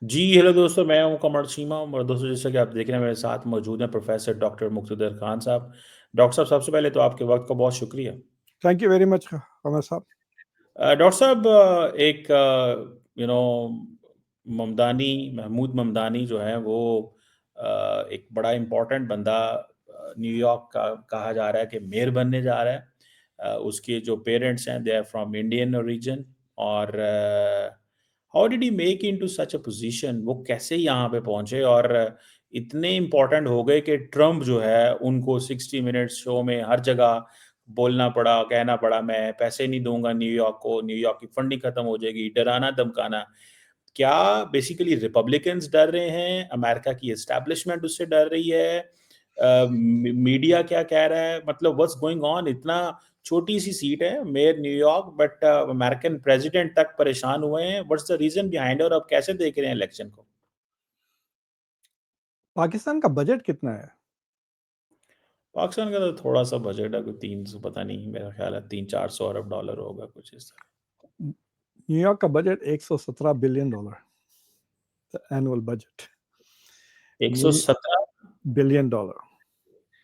जी, hello दोस्तों, मैं हूँ कमर चीमा और दोस्तों जैसा कि आप देख रहे हैं मेरे साथ मौजूद हैं प्रोफ़ेसर डॉक्टर मुक़्तदर खान साहब। डॉक्टर साहब सबसे पहले तो आपके वक़्त का बहुत शुक्रिया। थैंक यू वेरी मच कमर साहब। डॉक्टर साहब एक यू नो ममदानी महमूद ममदानी जो है वो एक बड़ा इम्पोर्टेंट बंदा न्यूयॉर्क का कहा जा रहा है कि मेयर बनने जा रहा है। उसके जो पेरेंट्स हैं they are from Indian origin और how did he make into such a position? वो कैसे यहाँ पे पहुँचे और इतने इम्पोर्टेंट हो गए कि ट्रम्प जो है उनको 60 मिनट्स शो में हर जगह बोलना पड़ा, कहना पड़ा मैं पैसे नहीं दूँगा न्यूयॉर्क को, न्यूयॉर्क की फंडिंग खत्म हो जाएगी, डराना-धमकाना। क्या बेसिकली रिपब्लिकन्स डर रहे हैं? अमेरिका की एस्टेब्लिशमेंट उससे डर रही है? मीडिया क्या कह रहा है? मतलब व्हाट्स गोइंग ऑन? इतना छोटी-सी सीट है, mayor New York but American president तक परेशान हुए हैं। व्हाट्स द रीज़न बिहाइंड और आप कैसे देख रहे हैं इलेक्शन को? पाकिस्तान का बजट कितना है? पाकिस्तान का तो थोड़ा-सा बजट है, कोई 300 पता नहीं, मेरा ख्याल है 300-400 अरब डॉलर होगा, कुछ इस तरह। न्यूयॉर्क का budget $117 billion, annual budget 117 billion dollar.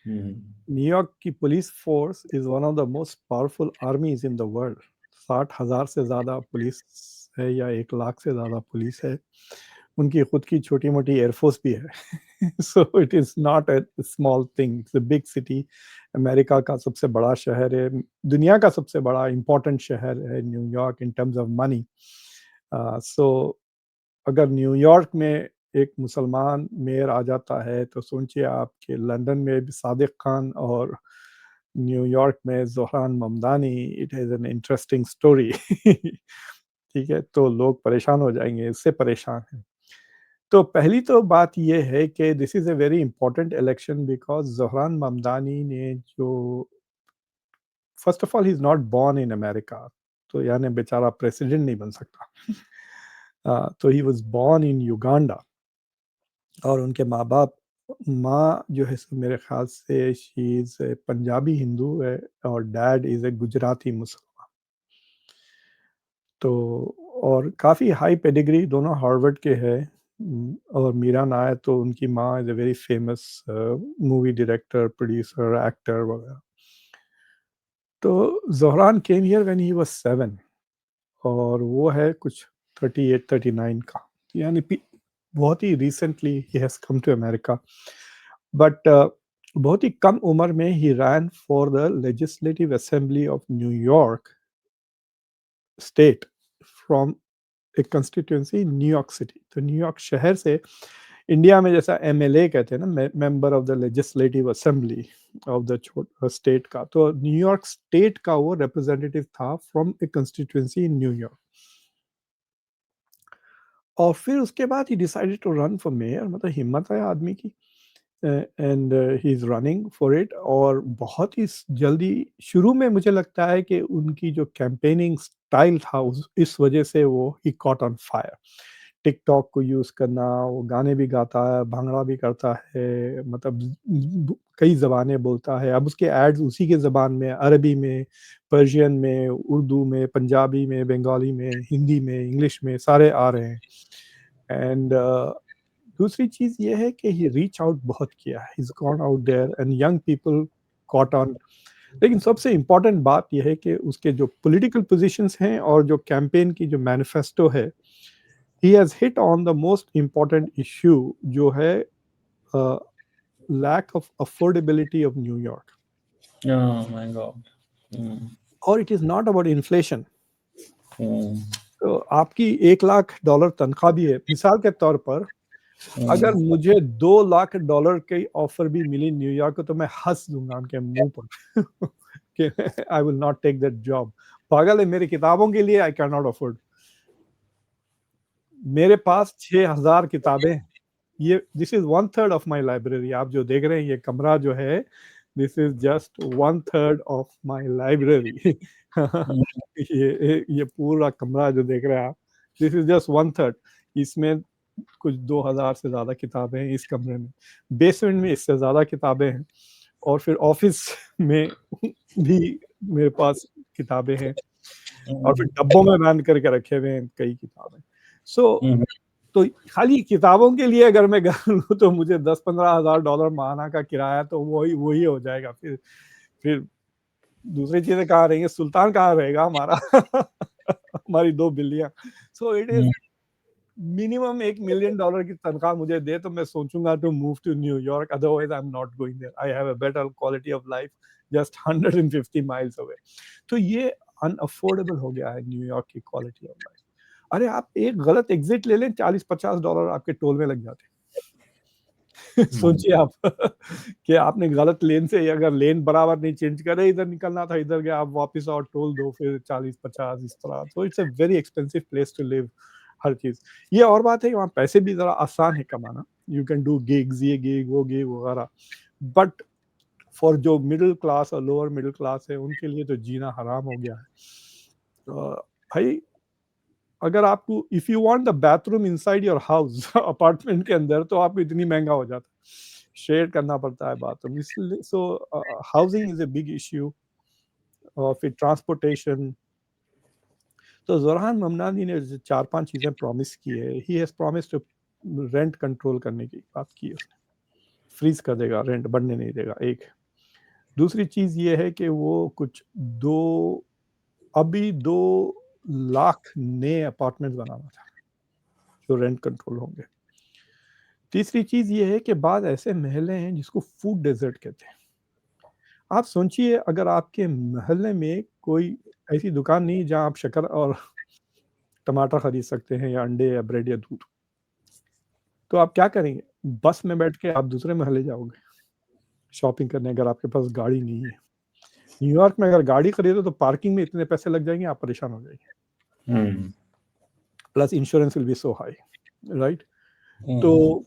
हुँ, न्यूयॉर्क की police force is one of the most powerful armies in the world. 60,000 से ज़्यादा पुलिस है या 1 लाख से ज़्यादा पुलिस है। उनकी खुद की छोटी मोटी एयरफोर्स भी है। सो it is not a small thing, it's a big city. America का सबसे बड़ा शहर है, दुनिया का सबसे बड़ा इम्पोर्टेंट शहर है New York in terms of money. So अगर न्यूयॉर्क में एक मुसलमान मेयर आ जाता है तो सोचिए आप कि लंदन में भी सादिक खान और न्यूयॉर्क में Zohran Mamdani, it is an interesting story. ठीक है, तो लोग परेशान हो जाएंगे, इससे परेशान हैं। तो पहली तो बात ये है कि this is a very important election because Zohran Mamdani ने जो, first of all he is not born in America, तो यानी बेचारा प्रेसिडेंट नहीं बन सकता। तो he was born in Uganda और उनके माँ बाप, माँ जो है सो मेरे ख्याल से शी इज़ पंजाबी हिंदू है और डैड इज़ ए गुजराती मुसलमान। तो और काफ़ी हाई पेडिग्री, दोनों हार्वर्ड के हैं। और मीरा नायर तो उनकी माँ is a very famous movie director, producer, actor वगैरह। तो Zohran came here when he was 7 और वो है कुछ 38-39 का, यानी बहुत ही रिसेंटली ही has come to America. But बहुत ही कम उम्र में ही ran for the legislative assembly of New York state from एक कंस्टिट्यूंसी न्यूयॉर्क सिटी। तो न्यूयॉर्क शहर से, इंडिया में जैसा एमएलए कहते हैं ना, member of the legislative assembly of the state का, तो न्यूयॉर्क स्टेट का वो रिप्रेजेंटेटिव था from a constituency in New York. और फिर उसके बाद he decided to run for mayor, मतलब हिम्मत है आदमी की। And he is running for it. और बहुत ही जल्दी, शुरू में मुझे लगता है कि उनकी जो कैंपेनिंग स्टाइल था उस इस वजह से वो ही कॉट ऑन फायर। टिकटॉक को यूज़ करना, वो गाने भी गाता है, भांगड़ा भी करता है, मतलब कई ज़बानें बोलता है। अब उसके एड्स उसी के ज़बान में, अरबी में, पर्शियन में, उर्दू में, पंजाबी में, बंगाली में, हिंदी में, इंग्लिश में, सारे आ रहे हैं। एंड दूसरी चीज़ ये है कि ही रीच आउट बहुत किया है, he is gone out there and young people caught on. लेकिन सबसे इम्पोर्टेंट बात ये है कि उसके जो पॉलिटिकल पोजीशंस हैं और जो कैंपेन की जो मैनिफेस्टो है, he has hit on the most important issue जो है lack of affordability of New York. Oh my god! हुँ, और it is not about inflation. हुँ, तो आपकी $1 लाख तनख्वाह भी है, मिसाल के तौर पर अगर हुँ। मुझे $2 लाख की ऑफर भी मिली न्यूयॉर्क को तो मैं हंस दूंगा उनके मुंह पर कि I will not take that job. पागल है, मेरी किताबों के लिए आई कैन नॉट अफोर्ड। मेरे पास 6,000 किताबें हैं। ये this is 1/3 of my library. आप जो देख रहे हैं ये कमरा जो है, this is just 1/3 of my library. हुँ, ये पूरा कमरा जो देख रहे हैं आप, दिस इज जस्ट 1/3। इसमें कुछ 2,000 से ज़्यादा किताबें हैं इस कमरे में। बेसमेंट में इससे ज़्यादा किताबें हैं और फिर ऑफिस में भी मेरे पास किताबें हैं और फिर हुँ, डब्बों में बंद करके रखे हुए हैं कई किताबें। सो हुँ, तो खाली किताबों के लिए अगर मैं घर लूँ तो मुझे 10-15 हज़ार डॉलर माहाना का किराया तो वही हो जाएगा। फिर दूसरी चीज़ें कहाँ रहेंगी? सुल्तान कहाँ रहेगा हमारा? हमारी 2 बिल्लियाँ। सो इट इज़ हुँ, मिनिमम $1 मिलियन की तनख्वाह मुझे दे तो मैं सोचूँगा to move to New York, otherwise I am not going there. I have a better quality of life just 150 miles away. तो ये अनअफोर्डेबल हो गया है न्यूयॉर्क की क्वालिटी ऑफ लाइफ। अरे आप एक गलत एग्ज़िट ले लें, $40-50 आपके टोल में लग जाते हैं। हुँ, सोचिए आप कि आपने गलत लेन से अगर लेन बराबर नहीं चेंज करे, इधर निकलना था, इधर गए, आप वापस आओ, टोल दो, फिर 40-50 इस तरह। तो it's a very expensive place to live, हर चीज़। ये और बात है कि वहाँ पैसे भी ज़रा आसान है कमाना। यू कैन डू गिग्स, ये गिग, वो गिग वगैरह। बट फॉर जो मिडल क्लास और लोअर मिडल क्लास है, उनके लिए तो जीना हराम हो गया है। भाई अगर आपको if you want the bathroom inside your house apartment के अंदर तो आपको इतनी महंगा हो जाता है, शेयर करना पड़ता है बाथरूम, इसलिए so housing is a big issue. और फिर ट्रांसपोर्टेशन। तो ज़ुरहान ममदानी ने जो 4-5 चीज़ें प्रॉमिस की है, he has promised to rent control करने की बात की है उसने, फ्रीज कर देगा, रेंट बढ़ने नहीं देगा, एक। दूसरी चीज़ ये है कि वो कुछ 2 अभी 2 लाख नए अपार्टमेंट बनाना था, जो रेंट कंट्रोल होंगे। तीसरी चीज़ ये है कि बाद ऐसे मोहल्ले हैं जिसको फूड डेज़र्ट कहते हैं। आप सोचिए अगर आपके मोहल्ले में कोई ऐसी दुकान नहीं है जहाँ आप शक्कर और टमाटर खरीद सकते हैं या अंडे या ब्रेड या दूध, तो आप क्या करेंगे? बस में बैठ के आप दूसरे मोहल्ले जाओगे शॉपिंग करने, अगर आपके पास गाड़ी नहीं है। न्यूयॉर्क में अगर गाड़ी खरीदो तो पार्किंग में इतने पैसे लग जाएँगे, आप परेशान हो जाएँगे। हुँ, plus insurance will be so high, right? हुँ, तो हुँ,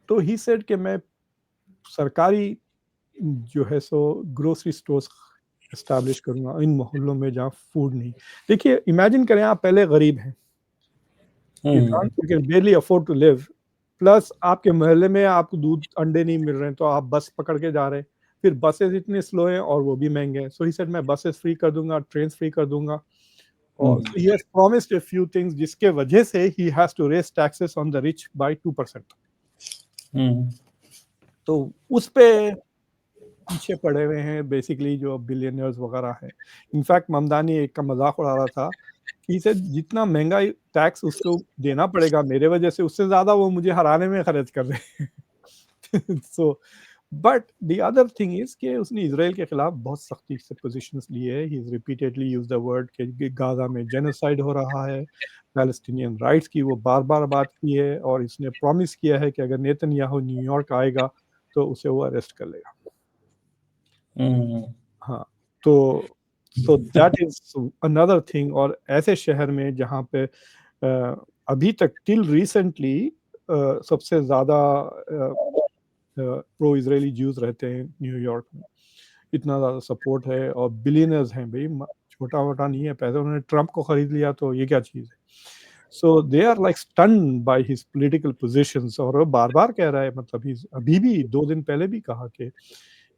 तो ही सेड कि मैं सरकारी जो है सो ग्रोसरी स्टोर्स एस्टैब्लिश करूँगा इन मोहल्लों में जहाँ फूड नहीं। देखिए इमेजिन करें आप पहले गरीब हैं, हुँ, you can barely afford to live, plus आपके मोहल्ले में आपको दूध, अंडे नहीं मिल रहे हैं, तो आप बस पकड़ के जा रहे हैं। फिर बसेज़ इतने स्लो हैं और वो भी महँगे हैं। सो ही सेड मैं बसेज़ फ्री कर दूँगा, ट्रेन्स फ्री कर दूँगा। और हुँ, he has promised a few things जिसके वजह से he has to raise taxes on the rich by 2%। हुँ, तो उस पे पीछे पड़े हुए हैं बेसिकली जो बिलियनियर्स वगैरह हैं। इनफैक्ट ममदानी एक का मज़ाक उड़ा रहा था कि इसे जितना महँगा टैक्स उसको देना पड़ेगा मेरे वजह से, उससे ज़्यादा वो मुझे हराने में खर्च कर रहे हैं। So but the other thing is कि उसने इज़राइल के खिलाफ बहुत सख्ती से पोज़ीशंस लिए हैं। He is repeatedly used the word कि गाज़ा में जेनोसाइड हो रहा है, पैलेस्टीनियन राइट्स की वो बार-बार बात की है और इसने प्रॉमिस किया है कि अगर नेतन्याहू न्यूयॉर्क आएगा, तो उसे वो अरेस्ट कर लेगा। हुँ, हाँ, तो दैट इज़ अनदर थिंग। और ऐसे शहर में जहाँ पे अभी तक टिल रिसेंटली सबसे ज़्यादा प्रो इज़राइली ज्यूज़ रहते हैं न्यूयॉर्क में। इतना ज़्यादा सपोर्ट है और बिलियनर्स हैं भई, म छोटा-मोटा नहीं है पैसा, उन्होंने ट्रम्प को खरीद लिया तो ये क्या चीज़ है। So they are like stunned by his political positions. और वो बार-बार कह रहा है, मतलब ही इज़ अभी भी 2 दिन पहले भी कहा कि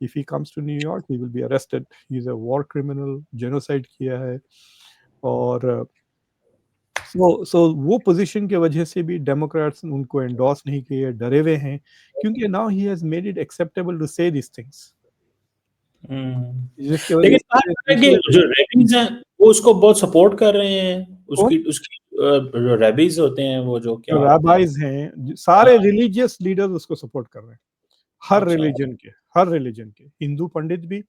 if he comes to New York he will be arrested, he is a war criminal, genocide किया है। और सो वो पोज़ीशन की वजह से भी डेमोक्रेट्स उनको एंडोर्स नहीं किए, डरे हुए हैं, क्योंकि now he has made it acceptable to say these things, हुँ। जिसकी लेकिन वजह कहा से जाता है दूसरे कि जो रैबीज़ हैं, वो उसको बहुत सपोर्ट कर रहे हैं। कौन? उसकी उसकी जो रैबीज़ होते हैं, वो जो जो क्या होते हैं? रैबाइज़ हैं, सारे हाँ, रिलीजियस लीडर्स उसको सपोर्ट कर रहे हैं। हर अच्छा। रिलिजन के, हर रिलिजन के, हिंदू पंडित भी।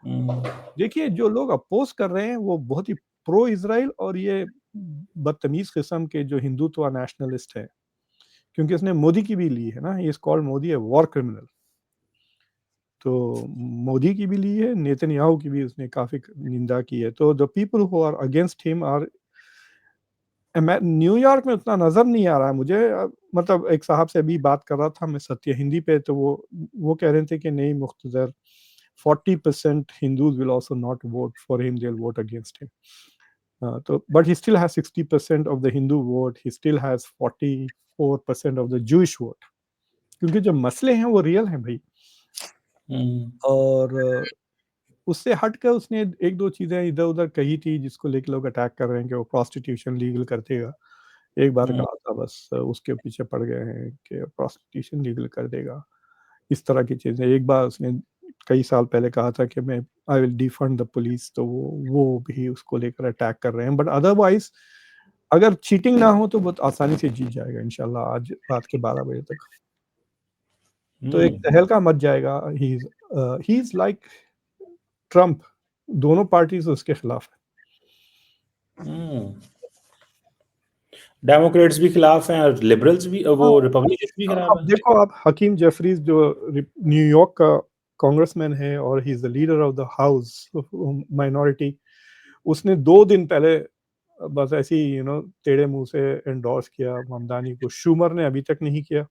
हुँ, देखिए जो लोग अपोज़ कर रहे हैं वो बहुत ही प्रो इज़राइल और ये बदतमीज़ किस्म के जो हिंदुत्व नेशनलिस्ट हैं, क्योंकि उसने मोदी की भी ली है ना, he is called Modi a war criminal. तो मोदी की भी ली है, नेतन्याहू की भी उसने काफ़ी निंदा की है। तो the people who are against him are मैं न्यूयॉर्क में उतना नज़र नहीं आ रहा है मुझे। मतलब एक साहब से अभी बात कर रहा था मैं सत्य हिंदी पे, तो वो कह रहे थे कि नहीं मुख्तज़र 40% Hindus will also not vote for him, they will vote against him. तो but he still has 60% of the Hindu vote, he still has 44% of the Jewish vote, क्योंकि जो मसले हैं वो रियल हैं भई। हुँ, और उससे हट कर उसने 1-2 चीज़ें इधर-उधर कही थी जिसको लेके लोग अटैक कर रहे हैं कि वो प्रोस्टिट्यूशन लीगल कर देगा। एक बार हम्म, कहा था, बस उसके पीछे पड़ गए हैं कि प्रोस्टिट्यूशन लीगल कर देगा, इस तरह की चीजें। एक बार उसने कई साल पहले कहा था कि मैं I will defund the police, तो वो भी उसको लेकर अटैक कर रहे हैं। बट अदरवाइज अगर चीटिंग ना हो तो बहुत आसानी से जीत जाएगा इंशाल्लाह आज रात के 12 बजे तक। तो एक हम्म, तहलका मच जाएगा। ही इज लाइक ट्रम्प, दोनों पार्टीज उसके खिलाफ है। हम्म। डेमोक्रेट्स भी खिलाफ हैं और लिबरल्स भी, वो हाँ, रिपब्लिकन भी खिलाफ अब हैं। देखो आप हकीम जेफरीज जो न्यूयॉर्क का कांग्रेसमैन है और he is the leader of the house minority, उसने 2 दिन पहले बस ऐसे ही टेढ़े मुंह से एंडोर्स किया ममदानी को। शूमर ने अभी तक नहीं किया,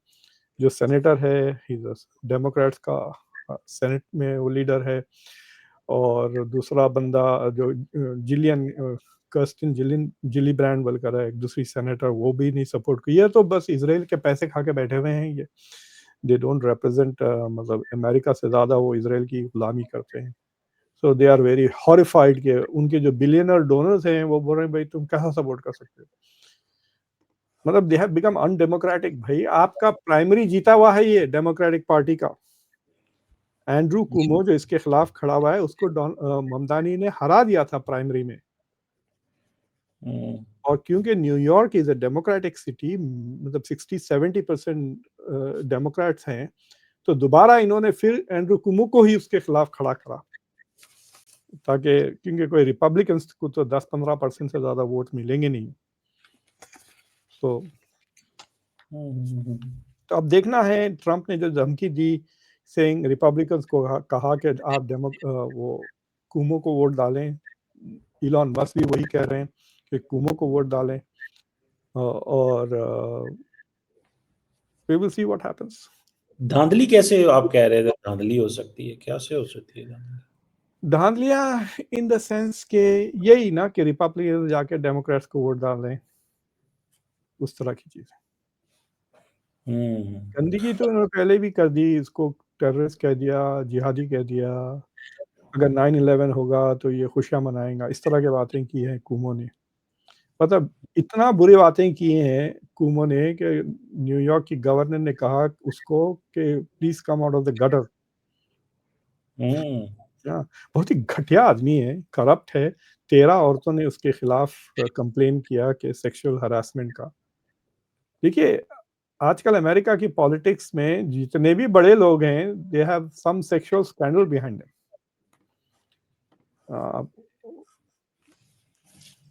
जो सेनेटर है, ही डेमोक्रेट्स का सेनेट में वो लीडर है। और दूसरा बंदा जो जिलियन कर्स्टिन जिली ब्रांड बोलकर है, एक दूसरी सेनेटर, वो भी नहीं सपोर्ट की। ये तो बस इसराइल के पैसे खा के बैठे हुए हैं ये। दे डोंट रिप्रेजेंट, मतलब अमेरिका से ज़्यादा वो इसराइल की गुलामी करते हैं। सो दे आर वेरी हॉरिफाइड के उनके जो बिलियनर डोनर्स हैं वो बोल रहे हैं भाई तुम कैसा सपोर्ट कर सकते हो। मतलब दे हैव बिकम अनडेमोक्रेटिक। भाई आपका प्राइमरी जीता हुआ है ये डेमोक्रेटिक पार्टी का, एंड्रू कुमो जो इसके खिलाफ खड़ा हुआ है, उसको ममदानी ने हरा दिया था प्राइमरी में। हम्म, और क्योंकि New York is a democratic city, मतलब 60-70% डेमोक्रेट्स हैं, तो दोबारा इन्होंने फिर एंड्रू कुमो को ही उसके खिलाफ खड़ा करा, ताकि क्योंकि कोई रिपब्लिकन्स को तो 10-15% से ज्यादा वोट मिलेंगे नहीं। तो हम्म, अब देखना है, ट्रंप ने जो धमकी दी, सेइंग रिपब्लिकन्स को कहा कि आप वो कुमो को वोट डालें। इलॉन मस्क भी वही कह रहे हैं कि कुमो को वोट डालें, और we will see what happens. धांधली कैसे आप कह रहे थे धांधली हो सकती है, कैसे हो सकती है धांधली? धांधलियां इन द सेंस के यही ना कि रिपब्लिकन जाके डेमोक्रेट्स को वोट डाल रहे हैं, उस तरह की चीज। हम्म, गंदगी तो उन्होंने पहले भी कर दी, इसको टेररिस्ट कह दिया, जिहादी कह दिया। अगर 9/11 होगा तो ये खुशियां मनाएगा, इस तरह की बातें की हैं कुमो ने। मतलब इतना बुरी बातें की हैं कुमो ने कि न्यूयॉर्क की गवर्नर ने कहा उसको कि please come out of the gutter. हम्म, हाँ, बहुत ही घटिया आदमी है, करप्ट है। 13 औरतों ने उसके खिलाफ कंप्लेन किया कि सेक्सुअल हरासमेंट का। देखिए, आजकल अमेरिका की पॉलिटिक्स में जितने भी बड़े लोग हैं, they have some sexual scandal behind them.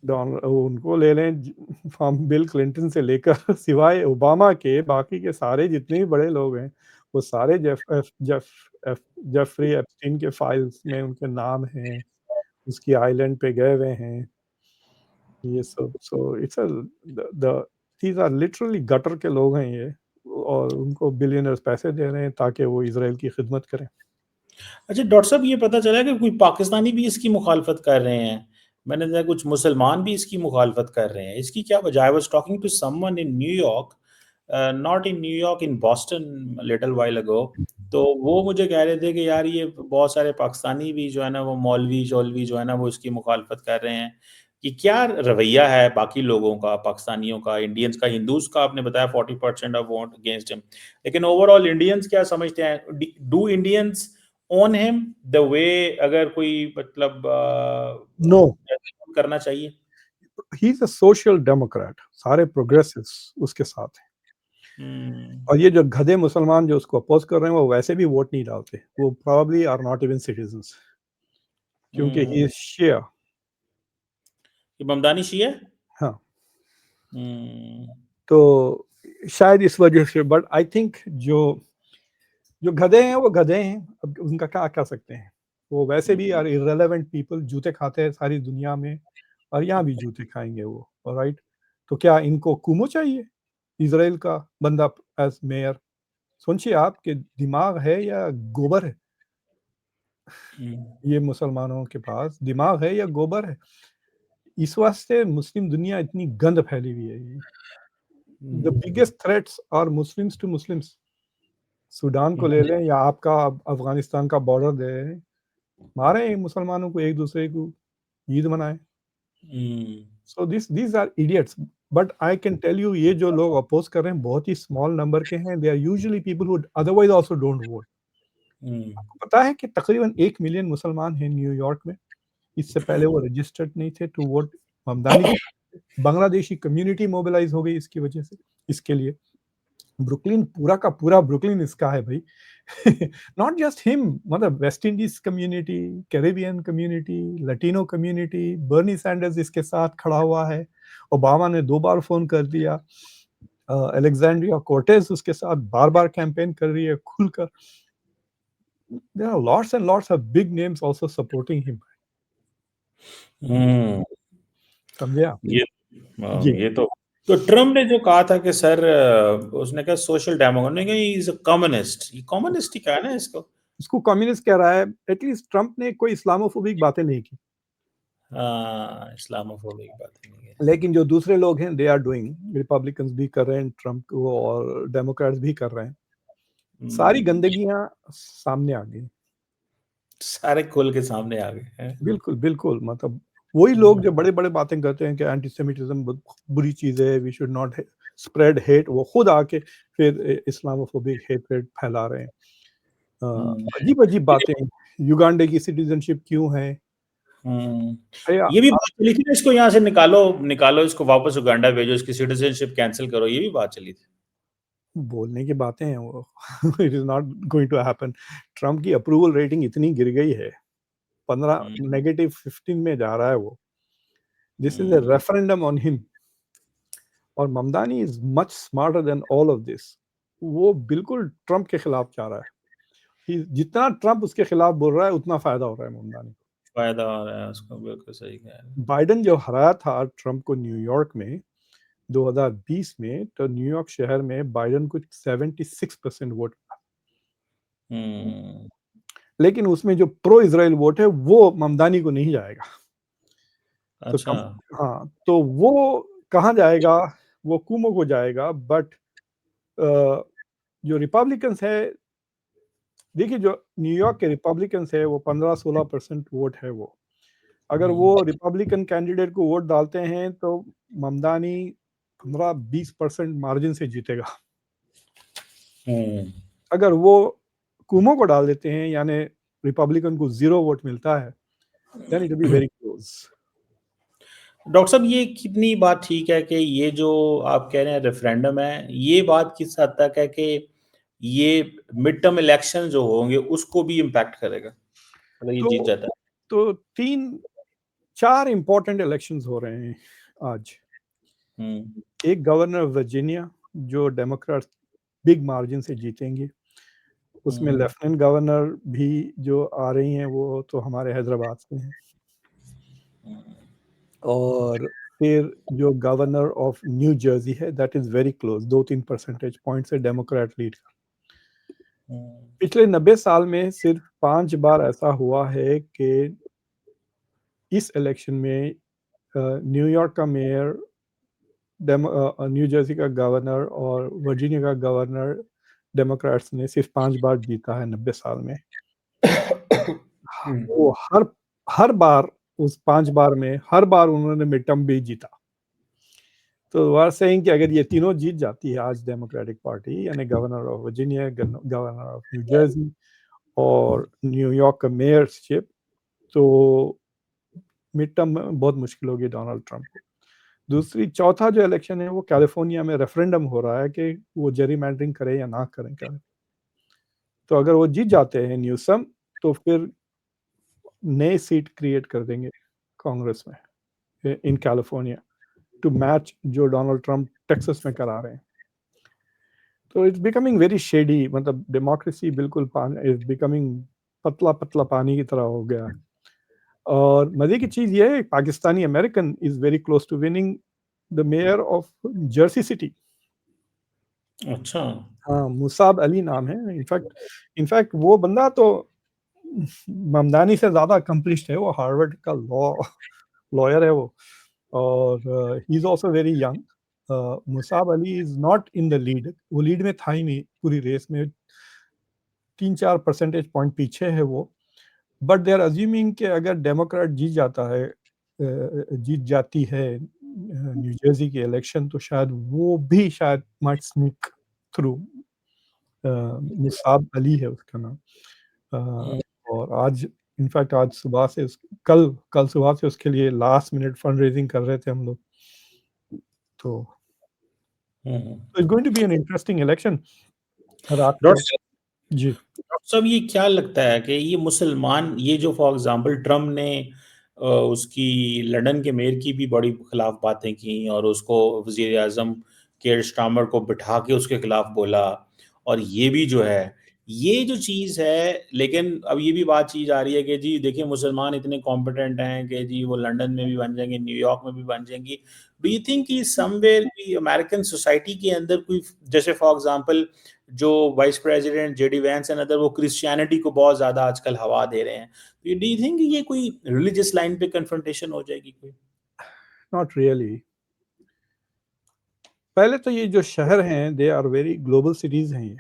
उनको ले लें, हम बिल क्लिंटन से लेकर सिवाय ओबामा के बाकी के सारे जितने भी बड़े लोग हैं, वो सारे जेफरी एप्स्टीन के फाइल्स में उनके नाम हैं, उसकी आइलैंड पे गए हुए हैं ये सब। So it's a the these are literally gutter के लोग हैं ये, और उनको बिलियनर्स पैसे दे रहे हैं ताकि वो इसराइल की खिदमत करें। अच्छा डॉक्टर साहब, ये पता चला कि कोई पाकिस्तानी भी इसकी मुखालफत कर रहे हैं। मैंने देखा कुछ मुसलमान भी इसकी मुखालफत कर रहे हैं। इसकी क्या वजह? I was talking to someone in New York, not in New York, in Boston little while ago. तो वो मुझे कह रहे थे कि यार ये बहुत सारे पाकिस्तानी भी जो है ना, वो मौलवी शौलवी जो है ना, वो इसकी मुखालफत कर रहे हैं। कि क्या रवैया है बाकी लोगों का, पाकिस्तानियों का, इंडियंस का, हिंदूज का? आपने बताया 40% ऑफ वोट अगेंस्ट हिम, लेकिन ओवरऑल इंडियंस क्या समझते हैं? Do Indians own him the way, अगर कोई मतलब नो, करना चाहिए? He is a social Democrat, सारे प्रोग्रेसिव्स उसके साथ हैं। हम्म, और ये जो गधे मुसलमान जो उसको अपोज कर रहे हैं वो वैसे भी वोट नहीं डालते, वो probably are not even citizens, क्योंकि ही हम्म। इज शिया। ये ममदानी शिया है? हाँ, हम्म, तो शायद इस वजह से। बट आई थिंक जो जो गधे हैं वो गधे हैं, अब उनका क्या कर सकते हैं। वो वैसे भी यार इररेलेवेंट पीपल, जूते खाते हैं सारी दुनिया में, और यहाँ भी जूते खाएंगे वो, राइट। तो क्या इनको कुमो चाहिए, इसराइल का बंदा एज मेयर? सोचिए, आपके दिमाग है या गोबर है? हम्म, ये मुसलमानों के पास दिमाग है या गोबर है? इस वास्ते मुस्लिम दुनिया इतनी गंद फैली हुई है। The biggest threats are Muslims to Muslims. Sudan को ले लें या आपका अफगानिस्तान का बॉर्डर दे लें, मारे मुसलमानों को एक दूसरे को, ईद मनाए। Hmm, so this these are idiots. But I can tell you, ये जो लोग अपोज कर रहे हैं बहुत ही स्मॉल नंबर के हैं. They are usually people who otherwise also don't vote. हम्म, आपको पता है कि तकरीबन 1 मिलियन मुसलमान हैं न्यूयॉर्क में. इससे पहले वो रजिस्टर्ड नहीं थे to vote Mamdani. Bangladeshi community mobilize हो गई इसकी वजह से, इसके लिए. ब्रुकलिन पूरा का पूरा ब्रुकलिन इसका है भाई. नॉट जस्ट हिम, मतलब West Indies community, Caribbean community, Latino community. Bernie Sanders इसके साथ खड़ा हुआ है. ओबामा ने 2 बार फोन कर दिया. अलेक्जेंड्रिया कोर्टेज उसके साथ बार बार कैंपेन कर रही है खुलकर. There are lots and lots of big names also supporting him. हम्म, समझे आप? ये जी. ये तो ट्रम्प ने जो कहा था कि सर, उसने कहा सोशल डेमोक्रेट ने कहा इज अ कम्युनिस्ट. ये कम्युनिस्ट ही कहा है ना इसको. इसको कम्युनिस्ट कह रहा है. एटलीस्ट ट्रंप ने कोई इस्लामोफोबिक बातें नहीं की. हाँ, इस्लामोफोबिक बात नहीं है. लेकिन जो दूसरे लोग हैं दे आर डूइंग. रिपब्लिकन्स भी कर रहे हैं ट्रंप को, और डेमोक्रेट्स भी कर रहे हैं. सारी हम्म, गंदगियां सामने आ गई. सारे खुल के सामने आ गए हैं. बिल्कुल बिल्कुल. मतलब वही लोग जो बड़े बड़े बातें करते हैं कि एंटीसेमिटिज्म बुरी चीज है, we should not spread hate, वो खुद आके फिर इस्लामोफोबिक हेट्रेड फैला रहे हैं. हम्म, अजीब अजीब बातें. युगांडे की सिटीजनशिप क्यों है? हम्म. अरे ये भी बात चली थी ना, इसको यहाँ से निकालो, निकालो इसको, वापस उगांडा भेजो, इसकी सिटीजनशिप कैंसिल करो, ये भी बात चली थी. बोलने की बातें हैं वो. It is not going to happen. Trump की अप्रूवल रेटिंग इतनी गिर गई है, 15 हम्म, -15 में जा रहा है वो. This is a hmm, referendum on him. और Mamdani is much smarter than all of this. वो बिल्कुल ट्रम्प के खिलाफ जा रहा है. जितना ट्रम्प उसके खिलाफ बोल रहा है उतना फायदा हो रहा है ममदानी को. फायदा हो रहा है उसको, बिल्कुल सही कह रहे हैं. बाइडेन जो हराया था ट्रम्प को न्यूयॉर्क में 2020 में, तो न्यूयॉर्क शहर में बाइडेन को 76% वोट. हम्म, लेकिन उसमें जो प्रो इजराइल वोट है वो ममदानी को नहीं जाएगा. तो अच्छा. हाँ, तो वो कहाँ जाएगा? वो कुमो को जाएगा. बट जो रिपब्लिकन्स है, देखिए जो न्यूयॉर्क के रिपब्लिकन्स है वो 15-16% वोट है वो. अगर वो हम्म, रिपब्लिकन कैंडिडेट को वोट डालते हैं तो ममदानी 15-20% मार्जिन से जीतेगा. हम्म. अगर वो कुमो को डाल देते हैं, यानी रिपब्लिकन को 0 वोट मिलता है, then it will be very close. Doctor साहब, ये कितनी बात ठीक है कि ये जो आप कह रहे हैं रेफरेंडम है, ये बात किस हद तक है कि ये मिड टर्म इलेक्शन जो होंगे उसको भी इम्पैक्ट करेगा, मतलब ये जीत तो जाता है. तो 3-4 इंपॉर्टेंट इलेक्शंस हो रहे हैं आज. हम्म, एक गवर्नर वर्जीनिया, जो डेमोक्रेट्स बिग मार्जिन से जीतेंगे. उसमें हम्म, लेफ्टिनेंट गवर्नर भी जो आ रही हैं वो तो हमारे हैदराबाद से हैं. और फिर जो गवर्नर ऑफ न्यू जर्सी है, that is very close, 2-3 percentage point से डेमोक्रेट लीड. हम्म, पिछले 90 साल में सिर्फ 5 बार ऐसा हुआ है कि इस इलेक्शन में न्यूयॉर्क का मेयर, न्यू जर्सी का गवर्नर और वर्जीनिया का गवर्नर डेमोक्रेट्स ने सिर्फ 5 बार जीता है 90 साल में. हम्म, वो हर हर बार, उस 5 बार में हर बार उन्होंने मिड टर्म भी जीता. तो वी आर सेइंग कि अगर ये तीनों जीत जाती है आज डेमोक्रेटिक पार्टी, यानी governor of Virginia, governor of new Jersey और न्यूयॉर्क का मेयरशिप, तो मिड टर्म में बहुत मुश्किल होगी डोनाल्ड ट्रंप को. दूसरी चौथा जो इलेक्शन है वो कैलिफोर्निया में रेफरेंडम हो रहा है कि वो जेरी करें या ना करें. तो अगर वो जीत जाते हैं न्यूसम, तो फिर नए सीट क्रिएट कर देंगे कांग्रेस में इन कैलिफोर्निया, टू मैच जो डोनाल्ड ट्रंप टेक्सास में करा रहे हैं. तो इट्स बिकमिंग वेरी शेडी. मतलब डेमोक्रेसी बिल्कुल इज बिकमिंग पतला पतला पानी की तरह हो गया. और मजे की चीज ये है, Pakistani American is very close to winning the mayor of Jersey City. अच्छा. हाँ, मुसाब अली नाम है. इनफैक्ट वो बंदा तो ममदानी से ज्यादा अकम्पलिश्ड है. वो हार्वर्ड का लॉयर है वो. और he is also very young. Musab Ali is not in the lead. वो लीड में था ही नहीं पूरी रेस में. 3-4 परसेंटेज पॉइंट पीछे है वो. बट दे आर अज्यूमिंग कि अगर डेमोक्रेट जीत जाता है, जीत जाती है न्यू जर्सी की इलेक्शन, तो शायद वो भी शायद might sneak through. Musab Ali है उसका नाम। और आज इनफैक्ट आज सुबह से कल सुबह से उसके लिए लास्ट मिनट फंड रेजिंग कर रहे थे हम लोग। तो it's going to be an interesting election रात को। डॉक्टर जी। साहब, ये क्या लगता है कि ये मुसलमान, ये जो फॉर एग्जांपल ट्रम्प ने उसकी लंदन के मेयर की भी बड़ी खिलाफ बातें की और उसको वजीर आजम केयर स्टार्मर को बिठा के उसके खिलाफ बोला, और ये भी जो है, ये जो चीज़ है, लेकिन अब ये भी बात चीज आ रही है कि जी देखिए मुसलमान इतने कॉम्पिटेंट हैं कि जी वो लंदन में भी बन जाएंगे, न्यूयॉर्क में भी बन जाएंगी। डू यू थिंक कि समवेयर की अमेरिकन सोसाइटी के अंदर कोई, जैसे फॉर एग्जांपल जो vice president JD Vance and other, वो क्रिश्चियनिटी को बहुत ज्यादा आजकल हवा दे रहे हैं, डू यू थिंक ये कोई रिलीजियस लाइन पे कन्फ्रंटेशन हो जाएगी कोई? Not really. पहले तो ये जो शहर हैं they are very global cities हैं ये।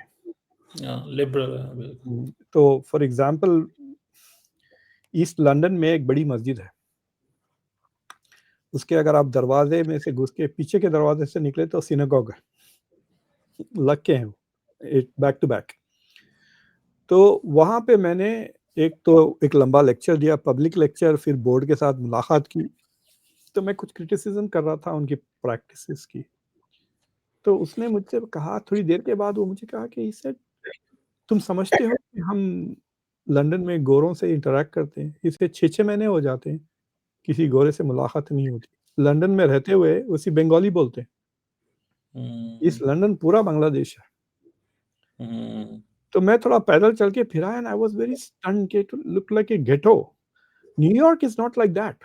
लिबरल। तो फॉर एग्जांपल ईस्ट लंदन में एक बड़ी मस्जिद है, उसके अगर आप दरवाजे में से घुस के पीछे के दरवाजे से निकले तो सिनेगॉग है, लग के हैं एक बैक टू बैक। तो वहाँ पे मैंने एक लंबा लेक्चर दिया, पब्लिक लेक्चर, फिर बोर्ड के साथ मुलाकात की। तो मैं कुछ क्रिटिसिज्म कर रहा था उनकी प्रैक्टिसेस की। तो उसने मुझसे कहा, थोड़ी देर के बाद वो मुझे कहा कि इसे तुम समझते हो कि हम लंदन में गोरों से इंटरेक्ट करते हैं, इसे 6-6 महीने हो जाते हैं किसी गोरे से मुलाकात नहीं होती। लंदन में रहते हुए उसी बंगाली बोलते हैं। इस लंदन पूरा बांग्लादेश है। तो मैं थोड़ा पैदल चल के फिरा and I was very stunned के to look like a ghetto. New York is not like that.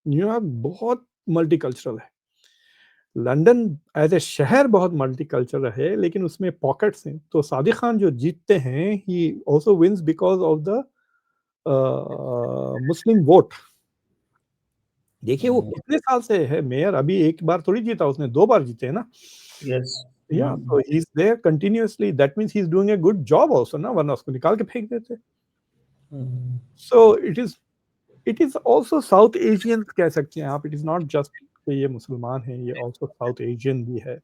New York बहुत मल्टीकल्चरल है। लंदन एज ए शहर बहुत मल्टीकल्चरल है, लेकिन उसमें पॉकेट्स हैं। तो सादिक खान जो जीतते हैं, he also wins because of the Muslim vote. देखिए वो कितने साल से है मेयर, अभी एक बार थोड़ी जीता उसने, 2 बार जीते हैं ना। यस। या तो he is there continuously, that means he is doing a good job also ना, वरना उसको निकाल के फेंक देते। So it is also South Asian कह सकते हैं आप। इट इज नॉट जस्ट कि ये मुसलमान है, ये आल्सो साउथ एशियन भी है।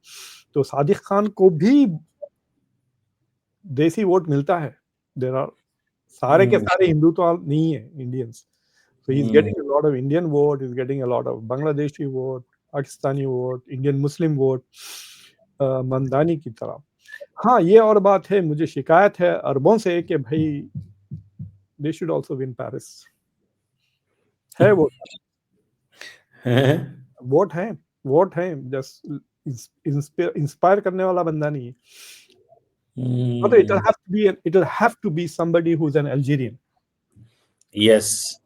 तो सादिक खान को भी देसी वोट मिलता है। देयर आर सारे के सारे हिंदू तो नहीं है Indians. So he's getting a lot of Indian vote, he's getting a lot of Bangladeshi vote, Pakistani vote, Indian Muslim vote, Mamdani की तरह। हाँ, ये और बात है, मुझे शिकायत है अरबों से कि भाई they should also win Paris। है वो वोट है, वोट है, जस्ट इंस्पायर करने वाला बंदा नहीं है। But it'll have to be somebody who's an Algerian। Yes.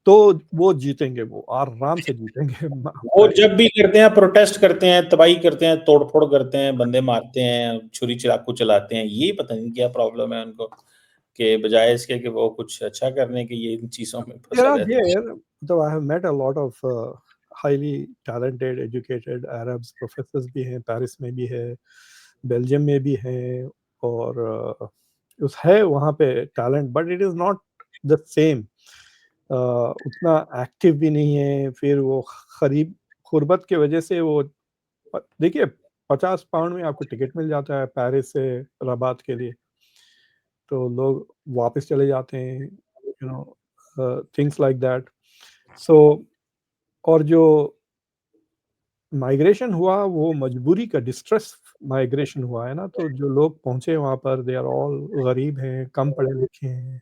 तो वो जीतेंगे, वो आराम से जीतेंगे। वो जब भी करते हैं, प्रोटेस्ट करते हैं, तबाही करते हैं, तोड़फोड़ करते हैं, बंदे मारते हैं, छुरी चाकू चलाते हैं, ये पता नहीं क्या प्रॉब्लम है उनको, कि बजाय इसके कि वो कुछ अच्छा करने के, ये इन चीजों में फंसे रहते हैं। There, though I have met a lot of highly talented, educated Arabs, professors भी हैं, पेरिस में भी है, बेल्जियम में भी हैं, और उस है वहाँ पे talent, but it is not the same. उतना एक्टिव भी नहीं है। फिर वो खरीब गुर्बत की वजह से वो, देखिए 50 पाउंड में आपको टिकट मिल जाता है पेरिस से रबात के लिए, तो लोग वापस चले जाते हैं, you know, things like that. So और जो माइग्रेशन हुआ वो मजबूरी का, डिस्ट्रेस माइग्रेशन हुआ है ना, तो जो लोग पहुंचे वहाँ पर दे आर ऑल गरीब हैं, कम पढ़े लिखे हैं,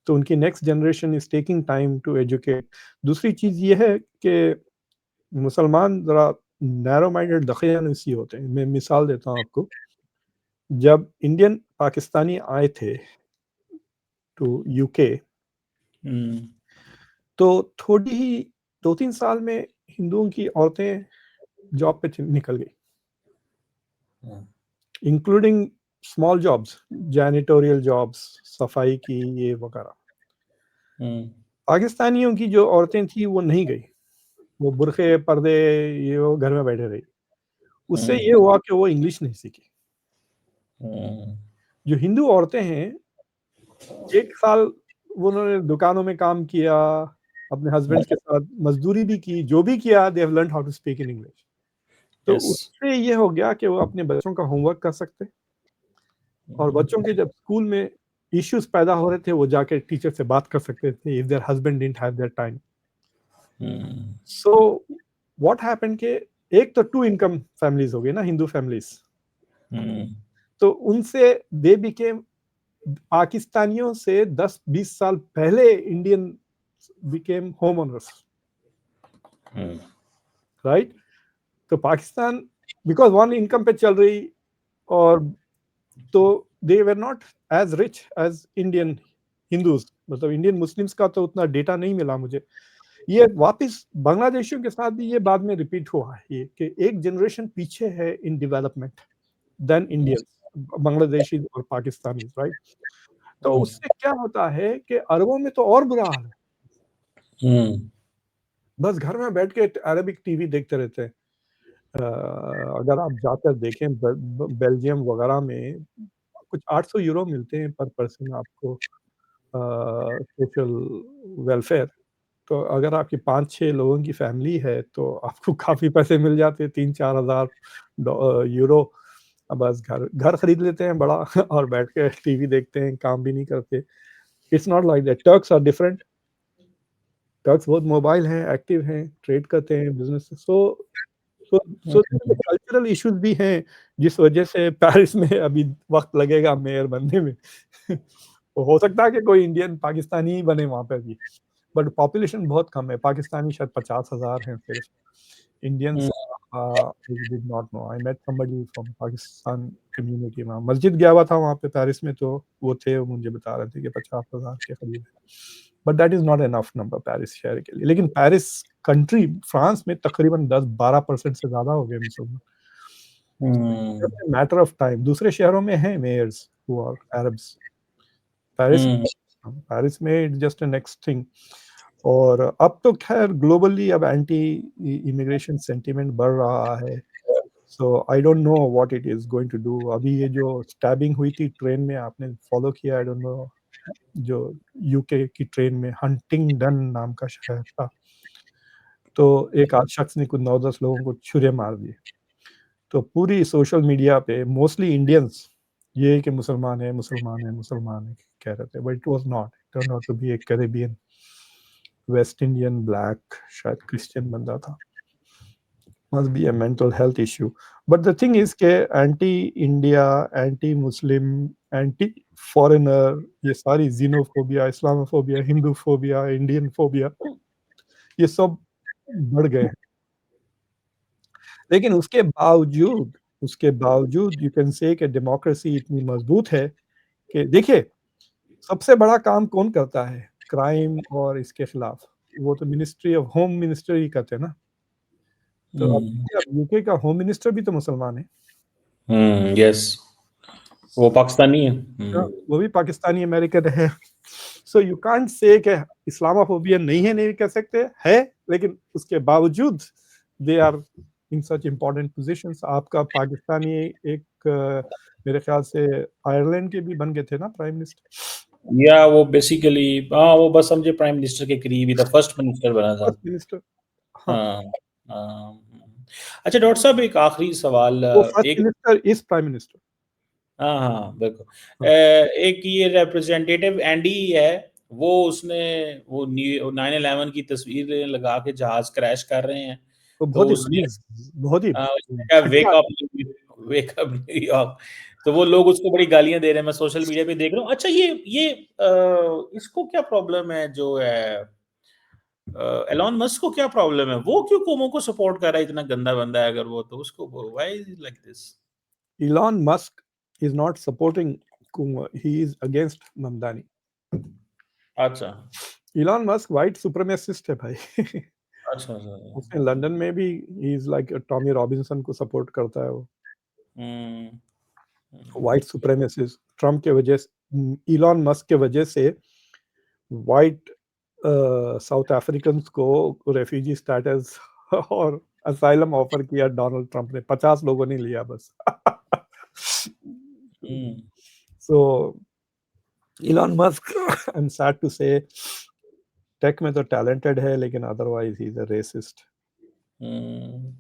तो उनकी next generation is taking time to educate. दूसरी चीज़ ये है कि मुसलमान ज़रा नैरो माइंडेड दखियानूसी होते हैं। मैं मिसाल देता हूँ आपको, जब इंडियन पाकिस्तानी आए थे टू यूके, तो थोड़ी ही 2-3 साल में हिंदुओं की औरतें जॉब पे निकल गई, इंक्लूडिंग स्मॉल जॉब्स, जैनिटोरियल जॉब्स, सफाई की ये वगैरह। पाकिस्तानियों की जो औरतें थी वो नहीं गई, वो बुरखे पर्दे ये वो घर में बैठे रही। उससे ये हुआ कि वो इंग्लिश नहीं सीखी। जो हिंदू औरतें हैं, 1 साल उन्होंने दुकानों में काम किया, अपने हस्बैंड के साथ मजदूरी भी की, जो भी किया, they have learn how to speak in English. तो यस। उससे ये हो गया कि वो अपने बच्चों का होमवर्क कर सकते, और बच्चों के जब स्कूल में इश्यूज पैदा हो रहे थे, वो जाके टीचर से बात कर सकते थे if there husband didn't have their time. So what happened के एक तो टू इनकम फैमिलीज हो गई ना, हिंदू फैमिलीज, तो उनसे दे बिकेम, पाकिस्तानियों से 10-20 साल पहले Indian became home owners, right. तो पाकिस्तान बिकॉज वन इनकम पे चल रही, और तो they were not as rich as Indian Hindus, मतलब इंडियन मुस्लिम्स का तो उतना डेटा नहीं मिला मुझे। ये वापस बांग्लादेशियों के साथ भी ये बाद में रिपीट हुआ है, ये कि एक जनरेशन पीछे है in development than Indians, Bangladeshi और पाकिस्तानी, राइट। तो उससे क्या होता है कि अरबों में तो और बुरा हाल है, बस घर में बैठ के अरबिक टीवी देखते रहते हैं। अगर आप जाकर देखें बेल्जियम वगैरह में कुछ 800 यूरो मिलते हैं पर पर्सन आपको सोशल वेलफेयर। तो अगर आपकी 5-6 लोगों की फैमिली है तो आपको काफ़ी पैसे मिल जाते हैं, 3-4 हज़ार यूरो। बस घर घर खरीद लेते हैं बड़ा और बैठ के टीवी देखते हैं, काम भी नहीं करते। It's not like that, Turks are different. Turks बहुत मोबाइल हैं, एक्टिव हैं, ट्रेड करते हैं, बिजनेस। सो कल्चरल इश्यूज भी हैं, जिस वजह से पेरिस में अभी वक्त लगेगा मेयर बनने में। तो हो सकता है कि कोई इंडियन पाकिस्तानी ही बने वहाँ पे भी, बट पॉपुलेशन बहुत कम है। पाकिस्तानी शायद 50,000 हैं सिर्फ। Indians I did not know, I met somebody from Pakistan community. वहाँ मस्जिद गया हुआ था वहाँ पे पेरिस में, तो वो थे, वो मुझे बता रहे थे कि 50,000 के करीब है, but that is not enough number Paris शहर के लिए। लेकिन पेरिस कंट्री, फ्रांस में तकरीबन 10-12% से ज्यादा हो गए मुसलमान, मैटर ऑफ टाइम। दूसरे शहरों में हैं mayors who are Arabs, Paris में it's just a next thing. और अब तो खैर ग्लोबली अब एंटी इमिग्रेशन सेंटिमेंट बढ़ रहा है, so I don't know what it is going to do. अभी ये जो स्टैबिंग हुई थी ट्रेन में, आपने फॉलो किया? आई डोंट नो, जो यूके की ट्रेन में हंटिंगडन नाम का शहर था, तो एक आध शख्स ने कुछ 9-10 लोगों को छुरे मार दिए। तो पूरी सोशल मीडिया पे मोस्टली इंडियंस ये कि मुसलमान है, मुसलमान है, मुसलमान है कह रहे थे, but it was not, it turn out to be a Caribbean West Indian black, शायद क्रिश्चियन बंदा था। must be a mental health issue. But the thing is कि anti India, anti Muslim, anti foreigner, ये सारी xenophobia, Islamophobia, Hinduphobia, Indian phobia, ये सब बढ़ गए हैं। लेकिन उसके बावजूद यू कैन से कि डेमोक्रेसी इतनी मजबूत है कि देखिए, सबसे बड़ा काम कौन करता है क्राइम और इसके खिलाफ? वो तो मिनिस्ट्री ऑफ होम मिनिस्टर ही करते हैं ना। तो अब यूके का होम मिनिस्टर भी तो मुसलमान है। यस, वो पाकिस्तानी है। वो भी पाकिस्तानी अमेरिकन है। सो यू कांट से कि इस्लामोफोबिया नहीं है, नहीं कह सकते है, लेकिन उसके बावजूद they are in such important positions. आपका पाकिस्तानी एक मेरे ख्याल से आयरलैंड के भी बन गए थे ना प्राइम मिनिस्टर। या वो बेसिकली, हाँ, वो बस समझे प्राइम मिनिस्टर के करीब ही था, फर्स्ट मिनिस्टर बना था। फर्स्ट मिनिस्टर, हाँ, हाँ, हाँ। अच्छा डॉक्टर साहब, एक आखिरी सवाल। वो फर्स्ट एक, मिनिस्टर इज प्राइम मिनिस्टर। हाँ हाँ बिल्कुल। हाँ, एक ये रिप्रेजेंटेटिव एंडी है, वो उसने वो 9/11 की तस्वीर लगा के जहाज क्रैश कर रहे हैं, वो तो बहुत ही उसने गलीज, बहुत ही वेक घटिया। Up, wake up New York. तो वो लोग उसको बड़ी गालियां दे रहे हैं, मैं सोशल मीडिया पे देख रहा हूँ। अच्छा ये इसको क्या प्रॉब्लम है जो है, एलॉन मस्क को क्या प्रॉब्लम है? वो क्यों कोमो को सपोर्ट कर रहा है? इतना गंदा बंदा है अगर वो, तो उसको why is like this? Elon Musk is not supporting Kumar, he is against Mamdani. अच्छा Elon Musk white supremacist है भाई। अच्छा अच्छा। उसने लंदन में भी he is like Tommy Robinson को सपोर्ट करता है वो, हम्म, वाइट सुप्रेमेसिस्ट। ट्रम्प के वजह से, इलॉन मस्क के वजह से वाइट साउथ अफ्रीकन को रेफ्यूजी स्टेटस और असाइलम ऑफर किया डोनाल्ड ट्रम्प ने, 50 लोगों ने लिया बस। सो Elon Musk, I'm sad to say, tech में तो टैलेंटेड है, लेकिन otherwise he is a racist. हुँ,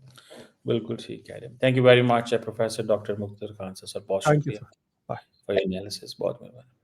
बिल्कुल ठीक कह रहे हैं। Thank you very much professor doctor Mukhtar Khan sir, बहुत थैंक यू शुक्रिया sir. Bye. For your analysis, बहुत मेहरबानी।